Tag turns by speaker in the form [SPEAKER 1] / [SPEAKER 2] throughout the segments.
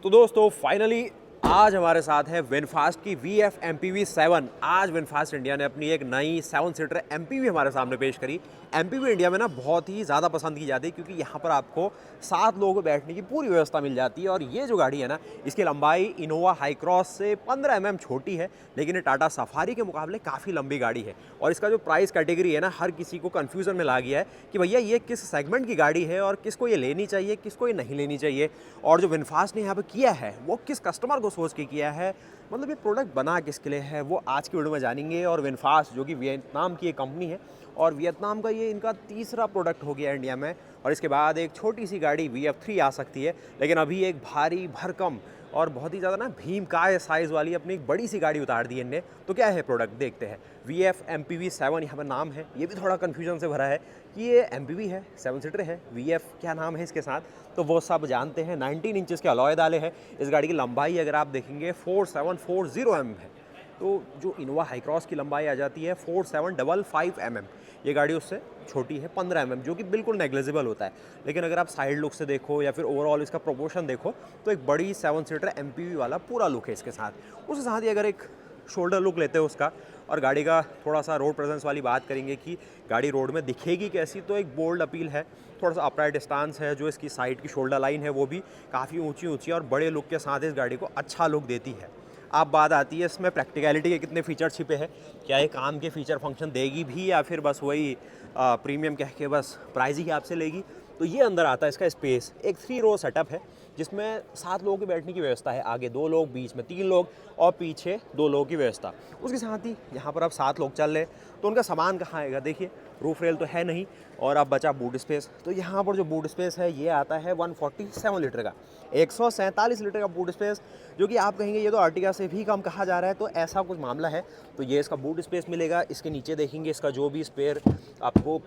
[SPEAKER 1] तो दोस्तों फाइनली आज हमारे साथ है विनफास्ट की VF MPV 7। आज विनफास्ट इंडिया ने अपनी एक नई 7 सीटर MPV हमारे सामने पेश करी। MPV इंडिया में ना बहुत ही ज़्यादा पसंद की जाती है क्योंकि यहाँ पर आपको 7 लोगों को बैठने की पूरी व्यवस्था मिल जाती है। और ये जो गाड़ी है ना, इसकी लंबाई इनोवा हाई क्रॉस से 15 mm छोटी है, लेकिन ये टाटा सफारी के मुकाबले काफ़ी लंबी गाड़ी है। और इसका जो प्राइस कैटेगरी है ना, हर किसी को कन्फ्यूज़न में ला गया है कि भैया ये किस सेगमेंट की गाड़ी है और किसको ये लेनी चाहिए, किसको ये नहीं लेनी चाहिए। और जो विनफास्ट ने यहाँ पर किया है वो किस कस्टमर को सोच के किया है, मतलब ये प्रोडक्ट बना किसके लिए है, वो आज की वीडियो में जानेंगे। और विनफास्ट जो कि वियतनाम की एक कंपनी है और वियतनाम का ये इनका तीसरा प्रोडक्ट हो गया इंडिया में। और इसके बाद एक छोटी सी गाड़ी VF3 आ सकती है, लेकिन अभी एक भारी भरकम और बहुत ही ज़्यादा ना भीमकाय साइज़ वाली अपनी एक बड़ी सी गाड़ी उतार दी इनने। तो क्या है प्रोडक्ट, देखते हैं। VF MPV 7 यहाँ पर नाम है, ये भी थोड़ा कन्फ्यूजन से भरा है कि ये MPV है, 7 सीटर है, VF क्या नाम है इसके साथ, तो वो सब जानते हैं। 19 इंचेस के अलॉय डाले हैं। इस गाड़ी की लंबाई अगर आप देखेंगे 4740 mm है। तो जो इनोवा हाई क्रॉस की लंबाई आ जाती है 4755 mm, ये गाड़ी उससे छोटी है 15 mm, जो कि बिल्कुल नेग्लिजिबल होता है। लेकिन अगर आप साइड लुक से देखो या फिर ओवरऑल इसका प्रोपोर्शन देखो तो एक बड़ी 7 सीटर MPV वाला पूरा लुक है इसके साथ। उसके साथ ही अगर एक शोल्डर लुक लेते हो उसका और गाड़ी का थोड़ा सा रोड प्रेजेंस वाली बात करेंगे कि गाड़ी रोड में दिखेगी कैसी, तो एक बोल्ड अपील है, थोड़ा सा अपराइट स्टांस है, जो इसकी साइड की शोल्डर लाइन है वो भी काफ़ी ऊंची ऊंची और बड़े लुक के साथ इस गाड़ी को अच्छा लुक देती है। अब बात आती है इसमें प्रैक्टिकलिटी के कितने फीचर छिपे हैं, क्या ये काम के फीचर फंक्शन देगी भी या फिर बस वही प्रीमियम कह के बस प्राइस ही आपसे लेगी। तो ये अंदर आता है इसका स्पेस, एक 3 रो सेटअप है जिसमें 7 लोगों के बैठने की व्यवस्था है, आगे 2 लोग, बीच में 3 लोग और पीछे 2 लोगों की व्यवस्था। उसके साथ ही यहाँ पर अब 7 लोग चल रहे तो उनका सामान कहाँ आएगा, देखिए रूफ रेल तो है नहीं और अब बचा बूट स्पेस। तो यहाँ पर जो बूट स्पेस है ये आता है 147 लीटर का, 147 लीटर का बूट स्पेस, जो कि आप कहेंगे ये तो अर्टिगा से भी कम कहा जा रहा है, तो ऐसा कुछ मामला है। तो ये इसका बूट स्पेस मिलेगा। इसके नीचे देखेंगे इसका जो भी स्पेयर आपको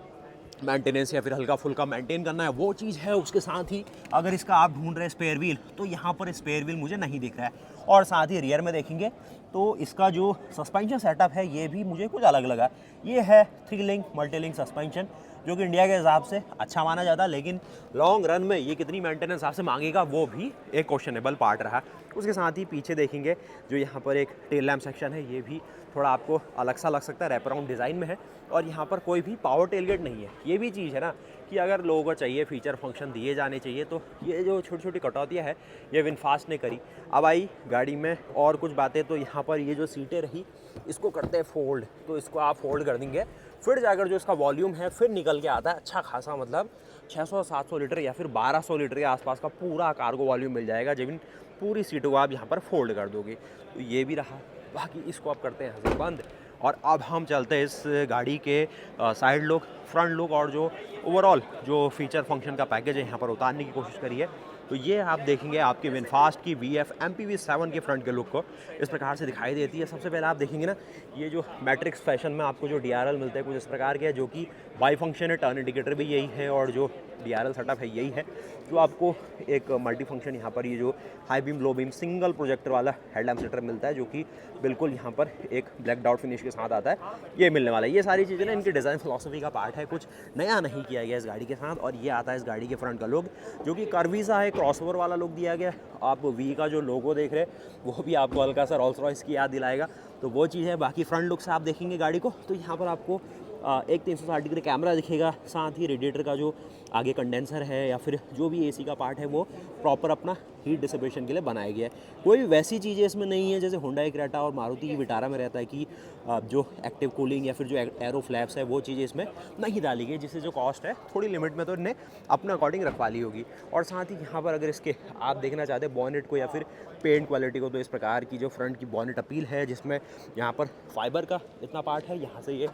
[SPEAKER 1] मेंटेनेंस या फिर हल्का फुल्का मेंटेन करना है वो चीज़ है। उसके साथ ही अगर इसका आप ढूंढ रहे स्पेयर व्हील, तो यहाँ पर स्पेयर व्हील मुझे नहीं दिख रहा है। और साथ ही रियर में देखेंगे तो इसका जो सस्पेंशन सेटअप है ये भी मुझे कुछ अलग लगा। ये है 3 लिंक मल्टी लिंक सस्पेंशन, जो कि इंडिया के हिसाब से अच्छा माना जाता है, लेकिन लॉन्ग रन में ये कितनी मेंटेनेंस आपसे मांगेगा वो भी एक क्वेश्चनेबल पार्ट रहा। उसके साथ ही पीछे देखेंगे जो यहाँ पर एक टेल लैम्प सेक्शन है, ये भी थोड़ा आपको अलग सा लग सकता है, रैप अराउंड डिज़ाइन में है। और यहाँ पर कोई भी पावर टेलगेट नहीं है। ये भी चीज़ है ना कि अगर लोगों को चाहिए फीचर फंक्शन दिए जाने चाहिए, तो ये जो छोटी छोटी कटौतियाँ है ये विनफास्ट ने करी। अब आई गाड़ी में और कुछ बातें, तो यहाँ पर ये जो सीटें रही इसको करते हैं फोल्ड, तो इसको आप फोल्ड कर देंगे, फिर जाकर जो इसका वॉल्यूम है फिर निकल के आता है अच्छा खासा, मतलब 600-700 लीटर या फिर 1200 लीटर के आसपास का पूरा कार्गो वॉल्यूम मिल जाएगा जब इन पूरी सीटों को आप यहाँ पर फोल्ड कर दोगे। तो ये भी रहा। बाकी इसको आप करते हैं हज़र बंद और अब हम चलते हैं इस गाड़ी के साइड लुक, फ्रंट लुक और जो ओवरऑल जो फीचर फंक्शन का पैकेज है यहाँ पर उतारने की कोशिश करी है। तो ये आप देखेंगे आपके विनफास्ट की VF MPV 7 के फ्रंट के लुक को इस प्रकार से दिखाई देती है। सबसे पहले आप देखेंगे ना, ये जो मैट्रिक्स फैशन में आपको जो DRL मिलता है कुछ इस प्रकार के है, जो कि बाई फंक्शन है, टर्न इंडिकेटर भी यही है और जो DRL सेटअप है यही है। जो आपको एक मल्टी फंक्शन यहाँ पर ये जो high beam low beam single projector वाला हेडलैम्प सेटअप मिलता है, जो कि बिल्कुल यहाँ पर एक ब्लैक डॉट फिनिश के साथ आता है, ये मिलने वाला है। ये सारी चीज़ें ना इनकी डिज़ाइन फिलॉसफी का पार्ट है, कुछ नया नहीं किया गया इस गाड़ी के साथ। और ये आता है इस गाड़ी के फ्रंट का लुक, जो कि कर्वी सा है, क्रॉसओवर वाला लुक दिया गया। आप V का जो लोगो देख रहे हैं वो भी आपको हल्का सा रोल्स रॉयस की याद दिलाएगा, तो वो चीज़ है। बाकी फ्रंट लुक से आप देखेंगे गाड़ी को तो यहाँ पर आपको एक 360 डिग्री कैमरा दिखेगा, साथ ही रेडिएटर का जो आगे कंडेंसर है या फिर जो भी AC का पार्ट है वो प्रॉपर अपना हीट डिसिपेशन के लिए बनाया गया है। कोई भी वैसी चीज़ें इसमें नहीं है जैसे होंडा क्रेटा और मारुति की विटारा में रहता है कि जो एक्टिव कूलिंग या फिर जो एरो फ्लैप्स है वो चीज़ें इसमें नहीं डाली गई, जिससे जो कॉस्ट है थोड़ी लिमिट में तो इन्हें अपने अकॉर्डिंग रखवा ली होगी। और साथ ही यहाँ पर अगर इसके आप देखना चाहते हैं बॉनेट को या फिर पेंट क्वालिटी को, तो इस प्रकार की जो फ्रंट की बॉनेट अपील है जिसमें यहाँ पर फाइबर का इतना पार्ट है, यहाँ से ये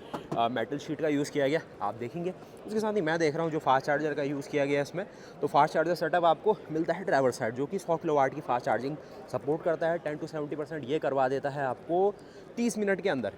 [SPEAKER 1] मेटल शीट का यूज़ किया गया आप देखेंगे। उसके साथ ही मैं देख रहा हूँ जो फास्ट चार्जर का यूज़ किया गया है इसमें, तो फास्ट चार्जर सेटअप आपको मिलता है ड्राइवर साइड, जो कि 100 किलोवाट की फास्ट चार्जिंग सपोर्ट करता है। 10 से 70% ये करवा देता है आपको 30 मिनट के अंदर।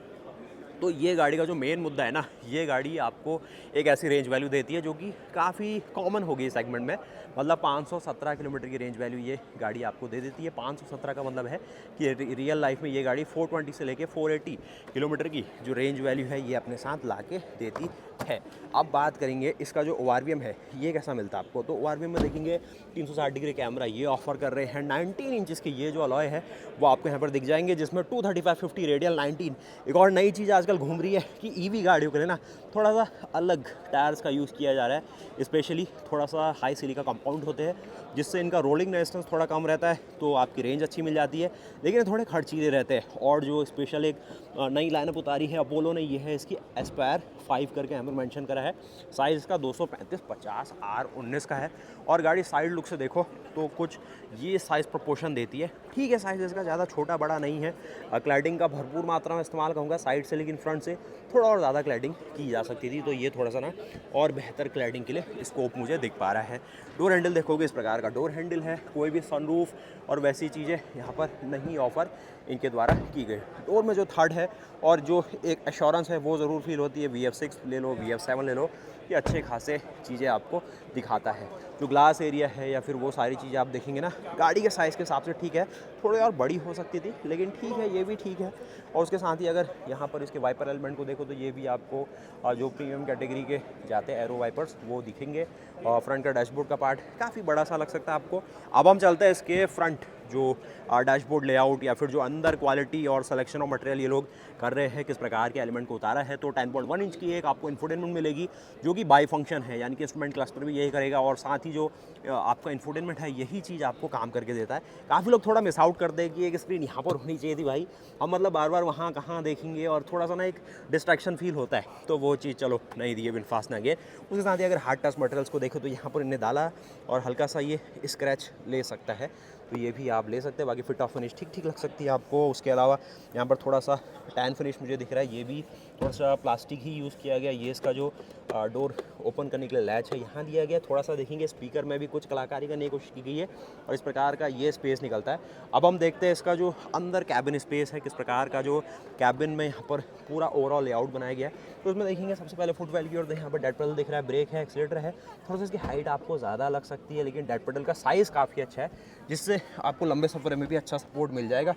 [SPEAKER 1] तो ये गाड़ी का जो मेन मुद्दा है ना, ये गाड़ी आपको एक ऐसी रेंज वैल्यू देती है जो कि काफ़ी कॉमन होगी सेगमेंट में, मतलब 517 किलोमीटर की रेंज वैल्यू ये गाड़ी आपको दे देती है। 517 का मतलब है कि रियल लाइफ में ये गाड़ी 420 से लेके 480 किलोमीटर की जो रेंज वैल्यू है ये अपने साथ ला के देती है। अब बात करेंगे इसका जो ORVM है ये कैसा मिलता है आपको। तो ORVM में देखेंगे 360 डिग्री कैमरा ये ऑफर कर रहे हैं। 19 इंचेस के ये जो अलॉय है वो आपको यहाँ पर दिख जाएंगे, जिसमें 235/50 रेडियल 19। एक और नई चीज़ आजकल घूम रही है कि EV गाड़ियों के लिए ना थोड़ा सा अलग टायर्स का यूज़ किया जा रहा है। स्पेशली थोड़ा सा हाई सिलिका कंपाउंड होते हैं, जिससे इनका रोलिंग रेजिस्टेंस थोड़ा कम रहता है, तो आपकी रेंज अच्छी मिल जाती है, लेकिन थोड़े खर्चीले रहते हैं। और जो स्पेशल एक नई लाइनअप उतारी है अपोलो ने, ये है इसकी एस्पायर 5 करके यहाँ पर मेंशन करा है। साइज़ इसका 235/50 R19 का है। और गाड़ी साइड लुक से देखो तो कुछ ये साइज़ प्रोपोर्शन देती है। ठीक है, साइज़ इसका ज़्यादा छोटा बड़ा नहीं है। क्लैडिंग का भरपूर मात्रा में इस्तेमाल कहूँगा साइड से, लेकिन फ्रंट से थोड़ा और ज़्यादा क्लैडिंग की जा सकती थी, तो ये थोड़ा सा ना और बेहतर क्लैडिंग के लिए स्कोप मुझे दिख पा रहा है। डोर हैंडल देखोगे इस प्रकार का डोर हैंडल है, कोई भी सनरूफ और वैसी चीज़ें यहाँ पर नहीं ऑफर इनके द्वारा की गई। डोर में जो थर्ड है और जो एक एश्योरेंस है वो ज़रूर फील होती है। VF6 ले लो, VF7 ले लो, ये अच्छे खासे चीज़ें आपको दिखाता है। जो ग्लास एरिया है या फिर वो सारी चीज़ें आप देखेंगे ना, गाड़ी के साइज़ के हिसाब से ठीक है, थोड़ी और बड़ी हो सकती थी, लेकिन ठीक है, ये भी ठीक है। और उसके साथ ही अगर यहाँ पर इसके वाइपर एलिमेंट को देखो तो ये भी आपको जो प्रीमियम कैटेगरी के जाते हैं एरो वाइपर्स वो दिखेंगे। और फ्रंट का डैशबोर्ड का पार्ट काफ़ी बड़ा सा लग सकता है आपको। अब हम चलते हैं इसके फ्रंट जो डैशबोर्ड लेआउट या फिर जो अंदर क्वालिटी और सिलेक्शन ऑफ मटेरियल ये लोग कर रहे हैं, किस प्रकार के एलिमेंट को उतारा है। तो 10.1 इंच की एक आपको इंफोटेनमेंट मिलेगी जो कि बाई फंक्शन है, यानी कि इंस्ट्रूमेंट क्लस्टर भी यही करेगा और साथ ही जो आपका इंफोटेनमेंट है यही चीज़ आपको काम करके देता है। काफ़ी लोग थोड़ा मिस आउट करते हैं कि एक स्क्रीन यहाँ पर होनी चाहिए थी भाई, हम मतलब बार बार वहाँ कहाँ देखेंगे और थोड़ा सा ना एक डिस्ट्रैक्शन फील होता है, तो वो चीज़ चलो नहीं दी है विनफास्ट ने आगे। उसके साथ ही अगर हार्ड टच मटेरियल्स को देखो तो यहाँ पर इन्हें डाला और हल्का सा ये स्क्रैच ले सकता है, तो ये भी आप ले सकते हैं। बाकी फिट ऑफ फिनिश ठीक ठीक लग सकती है आपको। उसके अलावा यहाँ पर थोड़ा सा टैन फिनिश मुझे दिख रहा है, ये भी थोड़ा सा प्लास्टिक ही यूज़ किया गया। ये इसका जो डोर ओपन करने के लिए लैच है यहाँ दिया गया। थोड़ा सा देखेंगे स्पीकर में भी कुछ कलाकारी करने की कोशिश की गई है और इस प्रकार का ये स्पेस निकलता है। अब हम देखते हैं इसका जो अंदर कैबिन स्पेस है, किस प्रकार का जो कैबिन में यहाँ पर पूरा ओवरऑल लेआउट बनाया गया है। तो उसमें देखेंगे सबसे पहले फुट वेल की ओर यहाँ पर डेड पेडल दिख रहा है, ब्रेक है, एक्सीलेटर है। थोड़ा सा इसकी हाइट आपको ज़्यादा लग सकती है, लेकिन डेड पेडल का साइज़ काफ़ी अच्छा है, जिससे आपको लंबे सफ़र में भी अच्छा सपोर्ट मिल जाएगा।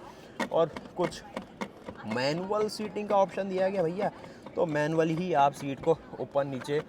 [SPEAKER 1] और कुछ मैनुअल सीटिंग का ऑप्शन दिया गया भैया, तो मैनुअली ही आप सीट को ऊपर नीचे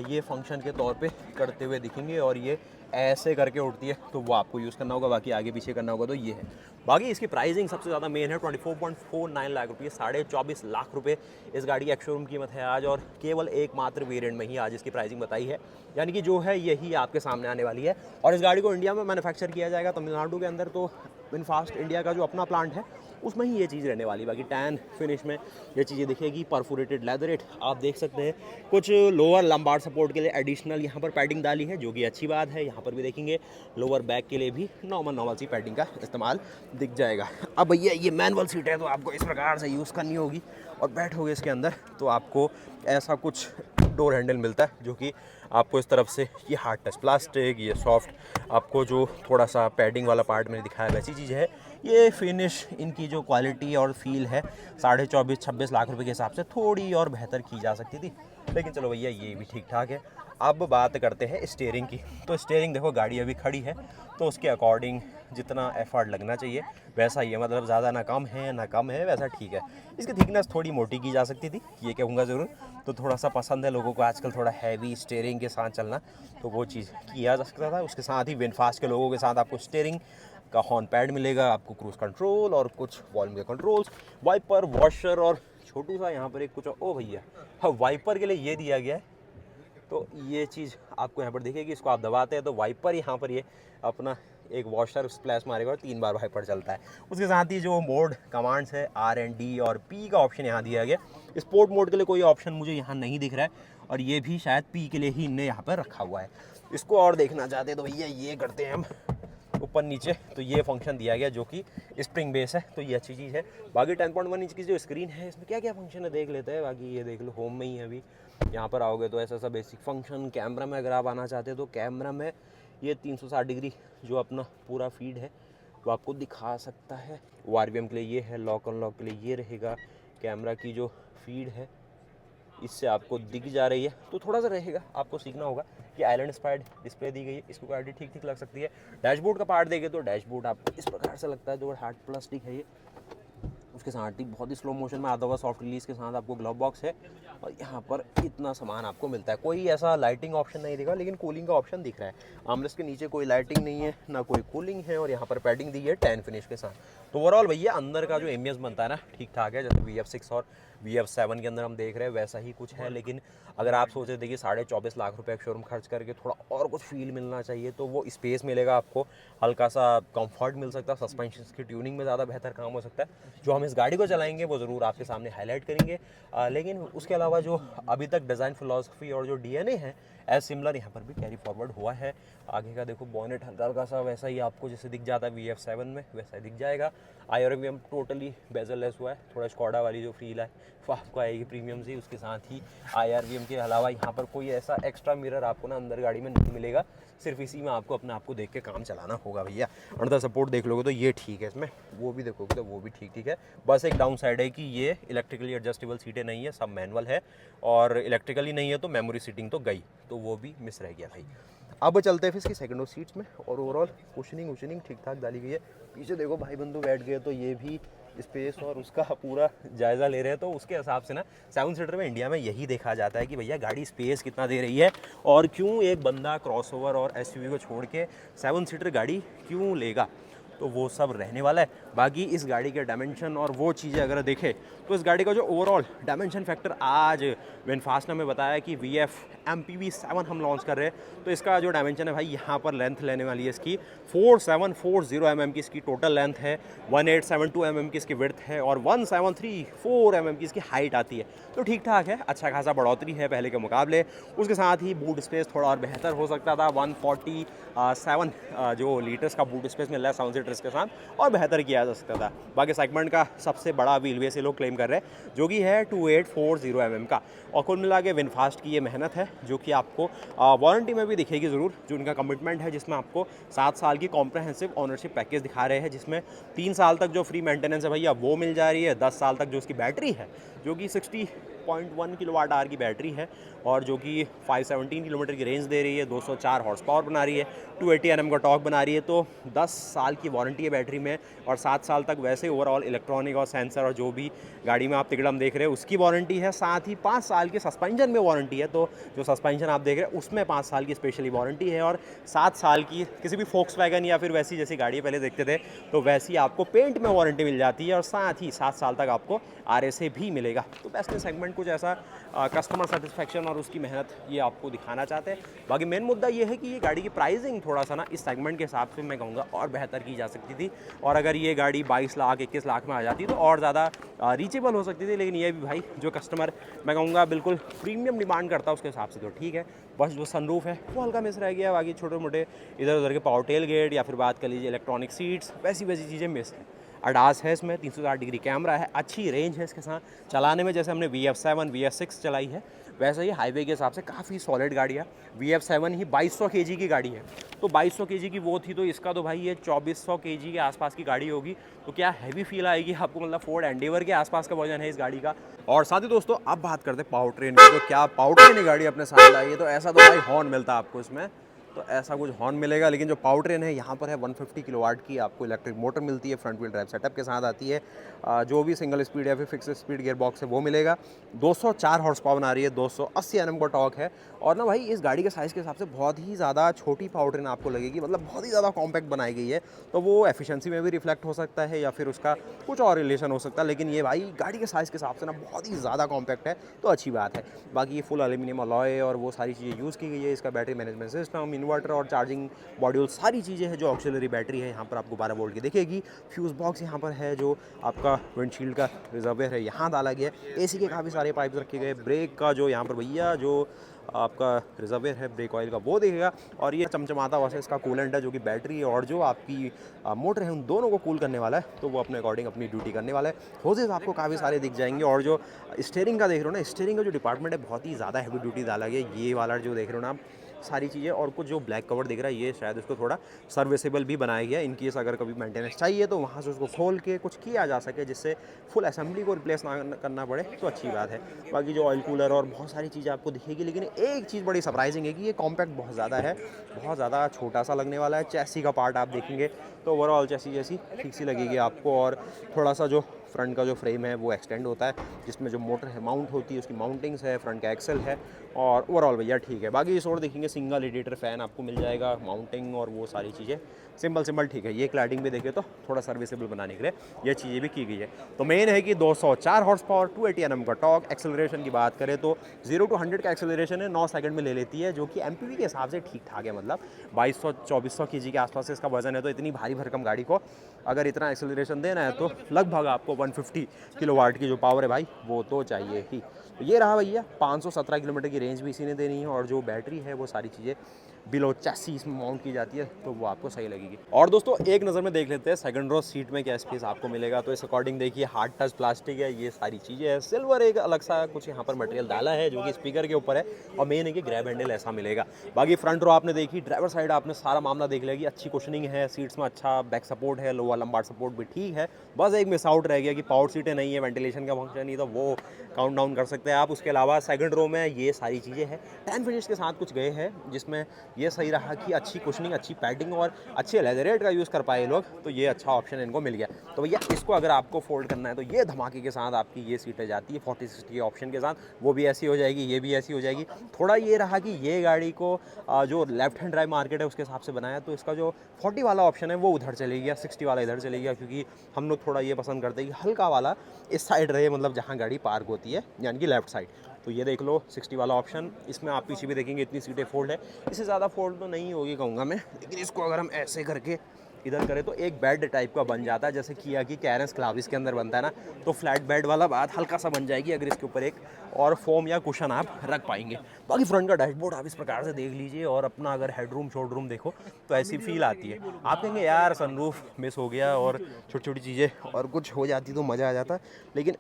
[SPEAKER 1] ये फंक्शन के तौर पे करते हुए दिखेंगे और ये ऐसे करके उठती है, तो वो आपको यूज़ करना होगा। बाकी आगे पीछे करना होगा तो ये है। बाकी इसकी प्राइसिंग सबसे ज़्यादा मेन है, 24.49 लाख रुपये, 24.5 लाख रुपये इस गाड़ी की एक्स शोरूम कीमत है आज। और केवल एकमात्र वेरिएंट में ही आज इसकी प्राइसिंग बताई है, यानी कि जो है यही आपके सामने आने वाली है। और इस गाड़ी को इंडिया में मैन्युफैक्चर किया जाएगा तमिलनाडु के अंदर, तो विनफास्ट इंडिया का जो अपना प्लांट है उसमें ही ये चीज़ रहने वाली। बाकी टैन फिनिश में ये चीज़ें दिखेगी। परफोरेटेड लेदरेट आप देख सकते हैं। कुछ लोअर लंबार सपोर्ट के लिए एडिशनल यहाँ पर पैडिंग डाली है, जो कि अच्छी बात है। यहाँ पर भी देखेंगे लोअर बैक के लिए भी नॉर्मल सी पैडिंग का इस्तेमाल दिख जाएगा। अब भैया ये मैनुअल सीट है, तो आपको इस प्रकार से यूज़ करनी होगी और बैठोगे इसके अंदर तो आपको ऐसा कुछ डोर हैंडल मिलता है, जो कि आपको इस तरफ से ये हार्ड टच प्लास्टिक, ये सॉफ्ट आपको जो थोड़ा सा पैडिंग वाला पार्ट मैंने दिखाया वैसी चीज़ है। ये फिनिश इनकी जो क्वालिटी और फील है 24.5-26 लाख रुपए के हिसाब से थोड़ी और बेहतर की जा सकती थी, लेकिन चलो भैया ये भी ठीक ठाक है। अब बात करते हैं स्टीयरिंग की। तो स्टीयरिंग देखो गाड़ी अभी खड़ी है तो उसके अकॉर्डिंग जितना एफर्ट लगना चाहिए वैसा ही है, मतलब ज़्यादा ना कम है ना कम है, वैसा ठीक है। इसकी थिकनेस थोड़ी मोटी की जा सकती थी, ये कहूँगा ज़रूर। तो थोड़ा सा पसंद है लोगों को आजकल थोड़ा हैवी स्टीयरिंग के साथ चलना, तो वो चीज़ किया जा सकता था। उसके साथ ही विनफास्ट के लोगों के साथ आपको स्टीयरिंग का हॉर्न पैड मिलेगा, आपको क्रूज़ कंट्रोल और कुछ वॉल्यूम के कंट्रोल्स, वाइपर, वॉशर और छोटू सा यहाँ पर एक कुछ ओ भैया हाँ वाइपर के लिए ये दिया गया है। तो ये चीज़ आपको यहाँ पर दिखेगी, इसको आप दबाते हैं तो वाइपर यहाँ पर ये अपना एक वॉशर स्प्लैश मारेगा और 3 बार वाइपर चलता है। उसके साथ ही जो मोड कमांड्स है R&D और P का ऑप्शन यहाँ दिया गया। स्पोर्ट मोड के लिए कोई ऑप्शन मुझे यहाँ नहीं दिख रहा है और ये भी शायद P के लिए ही इनने यहाँ पर रखा हुआ है। इसको और देखना चाहते हैं तो भैया ये करते हैं हम ऊपर नीचे, तो ये फंक्शन दिया गया जो कि स्प्रिंग बेस है, तो ये अच्छी चीज़ है। बाकी 10.1 इंच की जो स्क्रीन है इसमें क्या क्या फंक्शन है देख लेते हैं। बाकी ये देख लो होम में ही है, अभी यहाँ पर आओगे तो ऐसा सा बेसिक फंक्शन। कैमरा में अगर आप आना चाहते हैं तो कैमरा में ये 360 डिग्री जो अपना पूरा फीड है वो आपको दिखा सकता है। ORVM के लिए ये है, लॉक अनलॉक के लिए ये रहेगा। कैमरा की जो फीड है इससे आपको दिख जा रही है, तो थोड़ा सा रहेगा, आपको सीखना होगा कि आइलैंड इंस्पायर्ड डिस्प्ले दी गई है, इसको क्वालिटी ठीक ठीक लग सकती है। डैशबोर्ड का पार्ट देखें तो डैशबोर्ड आपको इस प्रकार से लगता है, जो हार्ड प्लास्टिक है ये उसके साथ ही बहुत ही स्लो मोशन में आता हुआ सॉफ्ट रिलीज के साथ आपको ग्लव बॉक्स है और यहाँ पर इतना सामान आपको मिलता है। कोई ऐसा लाइटिंग ऑप्शन नहीं दिखा, लेकिन कूलिंग का ऑप्शन दिख रहा है। आर्मरेस्ट के नीचे कोई लाइटिंग नहीं है, ना कोई कूलिंग है, और यहाँ पर पैडिंग दी है 10 फिनिश के साथ। तो ओवरऑल भैया अंदर का जो एम्बियंस बनता है ना, ठीक ठाक है। जैसे VF6 और VF7 के अंदर हम देख रहे हैं वैसा ही कुछ है, लेकिन अगर आप सोच रहे थे कि 24.5 लाख रुपए शोरूम खर्च करके थोड़ा और कुछ फील मिलना चाहिए, तो वो स्पेस मिलेगा आपको, हल्का सा कंफर्ट मिल सकता है, सस्पेंशन की ट्यूनिंग में ज़्यादा बेहतर काम हो सकता है। जो हम इस गाड़ी को चलाएंगे वो ज़रूर आपके सामने हाईलाइट करेंगे, लेकिन उसके अलावा जो अभी तक डिज़ाइन फिलॉसफी और जो DNA है एज सिमिलर यहाँ पर भी कैरी फॉरवर्ड हुआ है। आगे का देखो बॉनेट हल्का सा वैसा ही आपको जैसे दिख जाता है VF7 में, वैसा ही दिख जाएगा। IRVM टोटली बेजललेस हुआ है, थोड़ा स्कॉडा वाली जो फील है वो आपको आएगी प्रीमियम से। उसके साथ ही IRVM के अलावा यहाँ पर कोई ऐसा एक्स्ट्रा मिरर आपको ना अंदर गाड़ी में नहीं मिलेगा, सिर्फ इसी में आपको अपने आप को देख के काम चलाना होगा भैया। अंडर सपोर्ट देख लोगे तो ये ठीक है, इसमें वो भी देखोगे तो वो भी ठीक है। बस एक डाउन साइड है कि ये इलेक्ट्रिकली एडजस्टेबल सीटें नहीं है, सब मैनुअल है, और इलेक्ट्रिकली नहीं है तो मेमोरी सीटिंग तो गई, तो वो भी मिस रह गया भाई। अब चलते हैं फिर इसकी सेकंड रो सीट्स में, और ओवरऑल कुशनिंग ठीक ठाक डाली गई है। पीछे देखो भाई बंधु बैठ गए तो ये भी स्पेस और उसका पूरा जायज़ा ले रहे हैं, तो उसके हिसाब से ना 7 सीटर में इंडिया में यही देखा जाता है कि भैया गाड़ी स्पेस कितना दे रही है, और क्यों एक बंदा क्रॉसओवर और SUV को छोड़ के 7 सीटर गाड़ी क्यों लेगा, तो वो सब रहने वाला है। बाकी इस गाड़ी के डायमेंशन और वो चीज़ें अगर देखें तो इस गाड़ी का जो ओवरऑल डायमेंशन फैक्टर आज विनफास्ट ने हमें बताया कि VF MPV 7 हम लॉन्च कर रहे हैं, तो इसका जो डायमेंशन है भाई, यहाँ पर लेंथ लेने वाली है इसकी 4740 mm की इसकी टोटल लेंथ है, 1872 mm की इसकी विड्थ है, और 1734 mm की इसकी हाइट आती है। तो ठीक ठाक है, अच्छा खासा बढ़ोतरी है पहले के मुकाबले। उसके साथ ही बूट स्पेस थोड़ा और बेहतर हो सकता था, 147 जो लीटर्स का बूट स्पेस मिल रहा है 7 सीटर्स के साथ, और बेहतर किया जा सकता था। बाकी सेगमेंट का सबसे बड़ा व्हील बेस ये लोग क्लेम कर रहे हैं, जो कि है 2840 mm का। और कुल मिला के विनफास्ट की ये मेहनत है, जो कि आपको वारंटी में भी दिखेगी ज़रूर। जो उनका कमिटमेंट है, जिसमें आपको 7 साल की कॉम्प्रहेंसिव ऑनरशिप पैकेज दिखा रहे हैं, जिसमें 3 साल तक जो फ्री मेंटेनेंस है भैया वो मिल जा रही है, 10 साल तक जो उसकी बैटरी है, जो कि 60.1 kWh की बैटरी है, और जो कि 517 किलोमीटर की रेंज दे रही है, 204 हॉर्स पावर बना रही है, 280 Nm का टॉर्क बना रही है। तो 10 साल की वारंटी है बैटरी में, और 7 साल तक वैसे ओवरऑल इलेक्ट्रॉनिक और सेंसर और जो भी गाड़ी में आप तिकड़म देख रहे हैं उसकी वारंटी है। साथ ही 5 साल की सस्पेंशन में वारंटी है, तो जो सस्पेंशन आप देख रहे हैं उसमें 5 साल की स्पेशली वारंटी है, और 7 साल की किसी भी फोक्सवैगन या फिर वैसी जैसी गाड़ी पहले देखते थे तो वैसी आपको पेंट में वारंटी मिल जाती है, और साथ ही 7 साल तक आपको RSA भी मिलेगा। तो बेस्ट इन सेगमेंट कुछ ऐसा कस्टमर सेटिस्फेक्शन और उसकी मेहनत ये आपको दिखाना चाहते हैं। बाकी मेन मुद्दा ये है कि ये गाड़ी की प्राइसिंग थोड़ा सा ना इस सेगमेंट के हिसाब से मैं कहूँगा और बेहतर की जा सकती थी, और अगर ये गाड़ी 22 लाख 21 लाख में आ जाती तो और ज़्यादा रीचेबल हो सकती थी। लेकिन ये भी भाई जो कस्टमर मैं कहूँगा बिल्कुल प्रीमियम डिमांड करता है उसके हिसाब से तो ठीक है। बस जो सनरूफ है वो हल्का मिस रह गया, बाकी छोटे मोटे इधर उधर के पावर टेल गेट या फिर बात कर लीजिए इलेक्ट्रॉनिक सीट्स, वैसी चीज़ें मिस हैं। अडास है इसमें, 360 डिग्री कैमरा है, अच्छी रेंज है इसके साथ चलाने में। जैसे हमने VF7 VF6 चलाई है वैसे ही हाईवे के हिसाब से काफ़ी सॉलिड गाड़ी है। VF7 ही 2200 kg की गाड़ी है, तो 2200 kg की वो थी, तो इसका तो भाई ये 2400 kg के आसपास की गाड़ी होगी। तो क्या हैवी फील आएगी आपको, मतलब फोर्ड एंडेवर के आसपास का वजन है इस गाड़ी का। और साथ ही दोस्तों अब बात करते हैं पावर ट्रेन की, तो क्या पावर ट्रेन गाड़ी अपने साथ लाई है, तो ऐसा तो भाई हॉर्न मिलता है आपको इसमें, तो ऐसा कुछ हॉर्न मिलेगा। लेकिन जो पावर ट्रेन है यहाँ पर है 150 किलोवाट की आपको इलेक्ट्रिक मोटर मिलती है, फ्रंट व्हील ड्राइव सेटअप के साथ आती है। जो भी सिंगल स्पीड या फिर फिक्स स्पीड गियर बॉक्स है वो मिलेगा। 204 हॉर्स पावर बना रही है, 280 Nm का टॉर्क है। और ना भाई इस गाड़ी के साइज़ के हिसाब से बहुत ही ज़्यादा छोटी पावर ट्रेन आपको लगेगी, मतलब बहुत ही ज़्यादा कॉम्पैक्ट बनाई गई है। तो वो एफिशिएंसी में भी रिफ्लेक्ट हो सकता है या फिर उसका कुछ और रिलेशन हो सकता है, लेकिन ये भाई गाड़ी के साइज़ के हिसाब से ना बहुत ही ज़्यादा कॉम्पैक्ट है, तो अच्छी बात है। बाकी ये फुल एल्यूमिनियम अलॉय और वो सारी चीज़ें यूज़ की गई है। इसका बैटरी मैनेजमेंट सिस्टम, इन्वर्टर और चार्जिंग मॉड्यूल सारी चीज़ें हैं। जो ऑक्सिलरी बैटरी है यहाँ पर आपको 12 वोल्ट की दिखेगी। फ्यूज़ बॉक्स यहाँ पर है, जो आपका विंडशील्ड का रिजर्वेयर है यहाँ डाला गया है। AC के काफ़ी सारे पाइप्स रखे गए। ब्रेक का जो यहाँ पर भैया जो आपका रिजर्वेयर है ब्रेक ऑयल का वो दिखेगा। और ये चमचमाता हुआ इसका कूलेंट है, जो कि बैटरी और जो आपकी मोटर है उन दोनों को कूल करने वाला है, तो वो अपने अकॉर्डिंग अपनी ड्यूटी करने वाला है। होजेस आपको काफ़ी सारे दिख जाएंगे। और जो स्टीयरिंग का देख रहे हो ना, स्टीयरिंग का जो डिपार्टमेंट है बहुत ही ज़्यादा हैवी ड्यूटी डाला गया। ये वाला जो देख रहे हो ना आप, सारी चीज़ें। और कुछ जो ब्लैक कवर दिख रहा है ये शायद इसको थोड़ा सर्विसेबल भी बनाया गया, इन केस अगर कभी मेंटेनेंस चाहिए तो वहाँ से उसको खोल के कुछ किया जा सके, जिससे फुल असेंबली को रिप्लेस ना करना पड़े, तो अच्छी बात है। बाकी जो ऑयल कूलर और बहुत सारी चीज़ें आपको दिखेगी, लेकिन एक चीज़ बड़ी सरप्राइजिंग है कि ये कॉम्पैक्ट बहुत ज़्यादा है, बहुत ज़्यादा छोटा सा लगने वाला है। चैसी का पार्ट आप देखेंगे तो ओवरऑल चैसी जैसी ठीक सी लगेगी आपको, और थोड़ा सा जो फ्रंट का जो फ्रेम है वो एक्सटेंड होता है, जिसमें जो मोटर है माउंट होती है उसकी माउंटिंग्स है, फ्रंट का एक्सल है, और ओवरऑल भैया ठीक है। बाकी इस और देखेंगे सिंगल रेडिएटर फ़ैन आपको मिल जाएगा, माउंटिंग और वो सारी चीज़ें सिंपल ठीक है। ये क्लैडिंग भी देखें तो थोड़ा सर्विसेबल बनाने के लिए ये चीज़ें भी की गई है। तो मेन है कि 204 हॉर्स पावर, 280 Nm का टॉर्क। एक्सेलरेशन की बात करें तो 0 to 100 का एक्सेलरेशन है 9 सेकंड में ले लेती है, जो कि एमपीवी के हिसाब से ठीक ठाक है। मतलब 2200-2400 kg के आसपास इसका वजन है, तो इतनी भारी भरकम गाड़ी को अगर इतना एक्सेलरेशन देना है तो लगभग आपको 150 किलोवाट की जो पावर है भाई वो तो चाहिए ही। तो ये रहा भैया, 517 किलोमीटर की रेंज भी इसी ने देनी है, और जो बैटरी है वो सारी चीज़ें बिलो चैसी इसमें माउंट की जाती है, तो वो आपको सही लगेगी। और दोस्तों एक नज़र में देख लेते हैं सेकंड रो सीट में क्या स्पेस आपको मिलेगा। तो इस अकॉर्डिंग देखिए हार्ड टच प्लास्टिक है, ये सारी चीज़ें है। सिल्वर एक अलग सा कुछ यहाँ पर मटेरियल डाला है जो कि स्पीकर के ऊपर है, और मेन है कि ग्रैब हैंडल ऐसा मिलेगा। बाकी फ्रंट रो आपने देखी, ड्राइवर साइड आपने सारा मामला देख लिया कि अच्छी कुशनिंग है, सीट्स में अच्छा बैक सपोर्ट है, लोअर लंबार सपोर्ट भी ठीक है। बस एक मिस आउट रह गया कि पावर सीटें नहीं है, वेंटिलेशन का फंक्शन नहीं, तो वो काउंट डाउन कर सकते हैं आप। उसके अलावा सेकंड रो में ये सारी चीज़ें हैं, 10 फिनिश के साथ कुछ गए हैं, जिसमें ये सही रहा कि अच्छी कुशनिंग, अच्छी पैडिंग और अच्छे लेदरेट का यूज़ कर पाए लोग, तो ये अच्छा ऑप्शन इनको मिल गया। तो भैया इसको अगर आपको फोल्ड करना है तो ये धमाके के साथ आपकी ये सीटें जाती है 40-60 के ऑप्शन के साथ, वो भी ऐसी हो जाएगी, ये भी ऐसी हो जाएगी। थोड़ा ये रहा कि ये गाड़ी को जो लेफ्ट हैंड ड्राइव मार्केट है उसके हिसाब से बनाया, तो इसका जो 40 वाला ऑप्शन है वो उधर चले गया, 60 वाला इधर चले गया, क्योंकि हम लोग थोड़ा ये पसंद करते हैं कि हल्का वाला इस साइड रहे, मतलब जहाँ गाड़ी पार्क होती है, यानी कि लेफ्ट साइड। तो ये देख लो 60 वाला ऑप्शन, इसमें आप पीछे भी देखेंगे इतनी सीटें फोल्ड है। इससे ज़्यादा फोल्ड तो नहीं होगी कहूँगा मैं, लेकिन इसको अगर हम ऐसे करके इधर करें तो एक बेड टाइप का बन जाता है, जैसे किया कि कैरेंस क्लाविस के अंदर बनता है ना, तो फ्लैट बेड वाला बात हल्का सा बन जाएगी अगर इसके ऊपर एक और फोम या कुशन आप रख पाएंगे। बाकी फ्रंट का डैशबोर्ड आप इस प्रकार से देख लीजिए, और अपना अगर हेडरूम शोल्ड रूम देखो तो ऐसी फील आती है। आप कहेंगे यार सनरूफ मिस हो गया और छोटी छोटी चीज़ें और कुछ हो जाती तो मज़ा आ जाता, लेकिन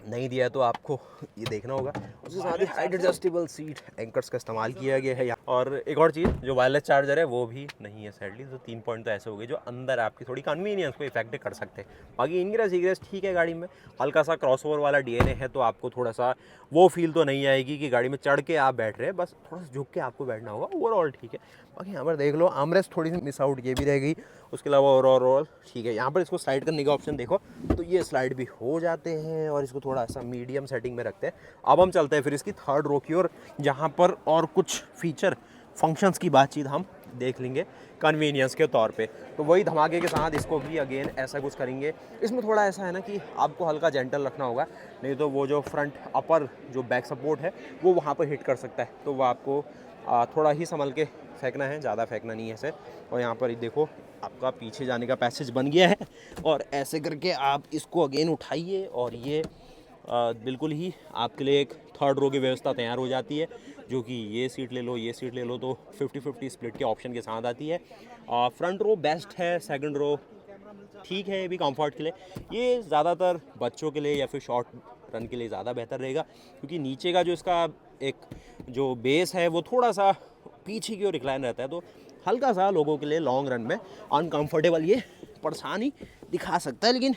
[SPEAKER 1] नहीं दिया है तो आपको ये देखना होगा। उसके साथ ही हाइट एडजस्टेबल सीट एंकर्स का इस्तेमाल किया गया है यहाँ। और एक और चीज़, जो वायरलेस चार्जर है वो भी नहीं है सैडली, तो 3 पॉइंट तो ऐसे हो गए जो अंदर आपकी थोड़ी कन्वीनियंस को इफेक्ट कर सकते हैं। बाकी इंग्रेस इग्रेस ठीक है गाड़ी में, हल्का सा क्रॉसओवर वाला डीएनए है, तो आपको थोड़ा सा वो फील तो नहीं आएगी कि गाड़ी में चढ़ के आप बैठ रहे हैं, बस थोड़ा सा झुक के आपको बैठना होगा, ओवरऑल ठीक है। बाकी यहाँ पर देख लो आर्मरेस्ट थोड़ी सी मिस आउट ये भी रह गई, उसके अलावा ओवरऑल ठीक है। यहाँ पर इसको स्लाइड करने का ऑप्शन देखो तो ये स्लाइड भी हो जाते हैं, और इसको थोड़ा सा मीडियम सेटिंग में रखते हैं। अब हम चलते हैं फिर इसकी थर्ड रो की ओर, जहाँ पर और कुछ फीचर फंक्शंस की बातचीत हम देख लेंगे कन्वीनियंस के तौर पे। तो वही धमाके के साथ इसको भी अगेन ऐसा कुछ करेंगे। इसमें थोड़ा ऐसा है ना कि आपको हल्का जेंटल रखना होगा, नहीं तो वो जो फ्रंट अपर जो बैक सपोर्ट है वो वहाँ पर हिट कर सकता है, तो वो आपको थोड़ा ही संभल के फेंकना है, ज़्यादा फेंकना नहीं है इसे। और यहाँ पर देखो आपका पीछे जाने का पैसेज बन गया है, और ऐसे करके आप इसको अगेन उठाइए, और ये बिल्कुल ही आपके लिए एक थर्ड रो की व्यवस्था तैयार हो जाती है, जो कि ये सीट ले लो, ये सीट ले लो, तो 50-50 स्प्लिट के ऑप्शन के साथ आती है। फ्रंट रो बेस्ट है, सेकंड रो ठीक है, ये भी कंफर्ट के लिए। ये ज़्यादातर बच्चों के लिए या फिर शॉर्ट रन के लिए ज़्यादा बेहतर रहेगा, क्योंकि नीचे का जो इसका एक जो बेस है वो थोड़ा सा पीछे की ओर रिक्लाइन रहता है, तो हल्का सा लोगों के लिए लॉन्ग रन में अनकंफर्टेबल ये परेशानी दिखा सकता है। लेकिन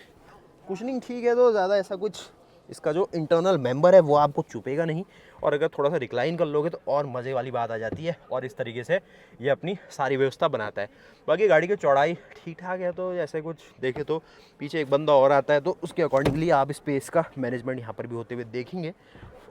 [SPEAKER 1] कुशनिंग ठीक है, तो ज़्यादा ऐसा कुछ इसका जो इंटरनल मेंबर है वो आपको चुपेगा नहीं, और अगर थोड़ा सा रिक्लाइन कर लोगे तो और मज़े वाली बात आ जाती है, और इस तरीके से ये अपनी सारी व्यवस्था बनाता है। बाकी गाड़ी की चौड़ाई ठीक ठाक है, तो जैसे कुछ देखे तो पीछे एक बंदा और आता है, तो उसके अकॉर्डिंगली आप स्पेस का मैनेजमेंट यहाँ पर भी होते हुए देखेंगे।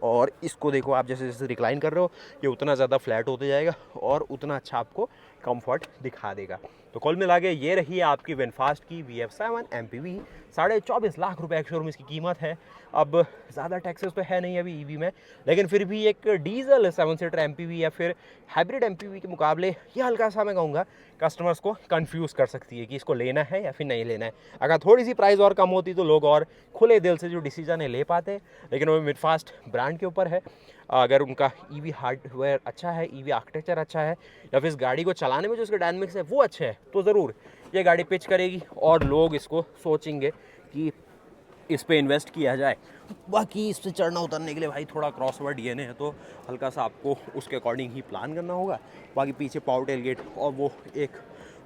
[SPEAKER 1] और इसको देखो आप जैसे जैसे रिक्लाइन कर रहे हो ये उतना ज़्यादा फ्लैट होते जाएगा, और उतना अच्छा आपको कंफर्ट दिखा देगा। तो कुल मिला के ये रही आपकी विनफास्ट की VF7 MPV। 24.5 लाख रुपए शोरूम इसकी कीमत है। अब ज़्यादा टैक्सेस तो है नहीं अभी ईवी में, लेकिन फिर भी एक डीजल 7 सीटर MPV या फिर हाइब्रिड MPV के मुकाबले ये हल्का सा मैं कहूँगा कस्टमर्स को कंफ्यूज कर सकती है कि इसको लेना है या फिर नहीं लेना है। अगर थोड़ी सी प्राइस और कम होती तो लोग और खुले दिल से जो डिसीजन है ले पाते, लेकिन वो विनफास्ट ब्रांड के ऊपर है। अगर उनका ईवी हार्डवेयर अच्छा है, ईवी आर्किटेक्चर अच्छा है, या फिर इस गाड़ी को चलाने में जो उसके डायनामिक्स है वो अच्छे है, तो ज़रूर ये गाड़ी पिच करेगी और लोग इसको सोचेंगे कि इस पे इन्वेस्ट किया जाए। बाकी इस पे चढ़ना उतरने के लिए भाई थोड़ा क्रॉसओवर डीएनए है, तो हल्का सा आपको उसके अकॉर्डिंग ही प्लान करना होगा। बाकी पीछे पावर टेल गेट और वो एक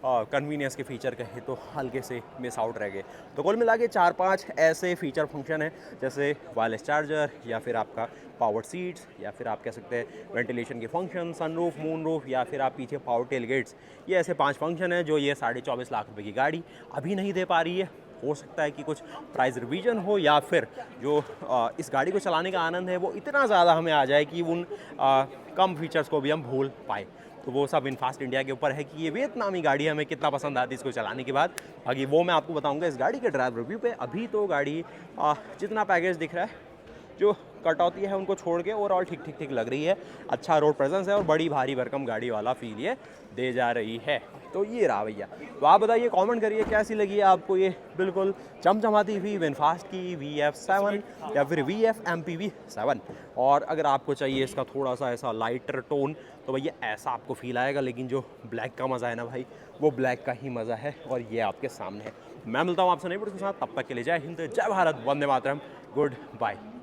[SPEAKER 1] कन्वीनियंस के फीचर कहे तो हल्के से मिस आउट रह गए। तो कुल मिला के 4-5 ऐसे फीचर फंक्शन हैं, जैसे वायरलेस चार्जर या फिर आपका पावर सीट्स या फिर आप कह सकते हैं वेंटिलेशन के फंक्शन, सनरूफ, मूनरूफ या फिर आप पीछे पावर टेल गेट्स। ये ऐसे 5 फंक्शन हैं जो ये 24.5 लाख रुपए की गाड़ी अभी नहीं दे पा रही है। हो सकता है कि कुछ प्राइस रिवीजन हो या फिर जो इस गाड़ी को चलाने का आनंद है वो इतना ज़्यादा हमें आ जाए कि उन कम फीचर्स को भी हम भूल पाए। तो वो सब विनफास्ट इंडिया के ऊपर है कि ये वियतनामी गाड़ी हमें कितना पसंद आती है इसको चलाने के बाद। बाकी वो मैं आपको बताऊंगा इस गाड़ी के ड्राइव रिव्यू पे। अभी तो गाड़ी जितना पैकेज दिख रहा है, जो कटौती है उनको छोड़ के ओवरऑल ठीक ठीक ठीक लग रही है। अच्छा रोड प्रेजेंस है और बड़ी भारी भरकम गाड़ी वाला फील ये दे जा रही है। तो ये रहा भैया। तो आप बताइए, कमेंट करिए कैसी लगी है आपको ये बिल्कुल चमचमाती हुई विनफास्ट की VF7 या फिर VF MPV 7। और अगर आपको चाहिए इसका थोड़ा सा ऐसा लाइटर टोन तो भैया ऐसा आपको फील आएगा, लेकिन जो ब्लैक का मज़ा है ना भाई, वो ब्लैक का ही मज़ा है और ये आपके सामने है। मैं मिलता हूँ आपसे नई वीडियो के साथ, तब तक के लिए जय हिंद, जय भारत, वंदे मातरम, गुड बाय।